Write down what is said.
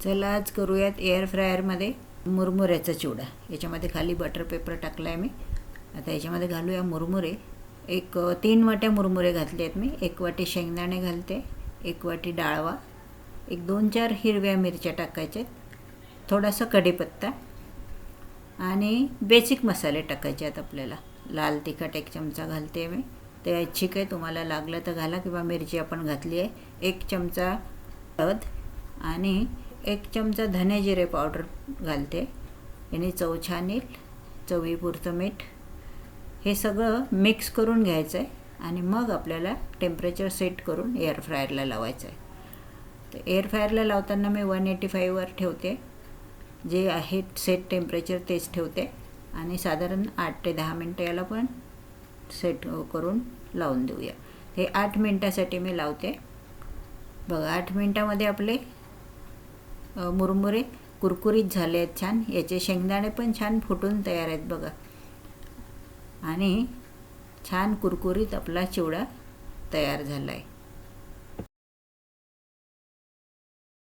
चला आज करूयात एअर फ्रायरमध्ये मुरमुऱ्याचा चिवडा। याच्यामध्ये खाली बटर पेपर टाकला आहे मी। आता याच्यामध्ये घालूया मुरमुरे। एक 3 वाट्या मुरमुरे घातले आहेत मी। 1 वाटी शेंगदाणे घालते, 1 वाटी डाळवा, एक 2-4 हिरव्या मिरच्या टाकायच्या, थोडासा कढीपत्ता आणि बेसिक मसाले टाकायचे आहेत आपल्याला। लाल तिखट 1 चमचा घालते मी, ते ऐच्छिक आहे, तुम्हाला लागलं तर घाला किंवा मिरची आपण घातली आहे। 1 चमचा हळद आणि 1 चमचा धने जिरे पावडर घालते, याने चव छान येईल। चवीपुरतं मीठ। हे सगळं मिक्स करून घ्यायचं आहे आणि मग आपल्याला टेम्परेचर सेट करून एअर फ्रायरला लावायचं आहे। तर एअर फ्रायरला लावताना मी 185 वर ठेवते, जे आहे सेट टेम्परेचर तेच ठेवते आणि साधारण 8 ते 10 मिनटं याला पण सेट करून लावून देऊया। हे 8 मिनटासाठी मी लावते। बघा 8 मिनटामध्ये आपले मुरमुरे कुरकुरीत झाले आहेत छान। याचे शेंगदाणे पण छान फुटून तयार आहेत बघा, आणि छान कुरकुरीत आपला चिवडा तयार झाला आहे।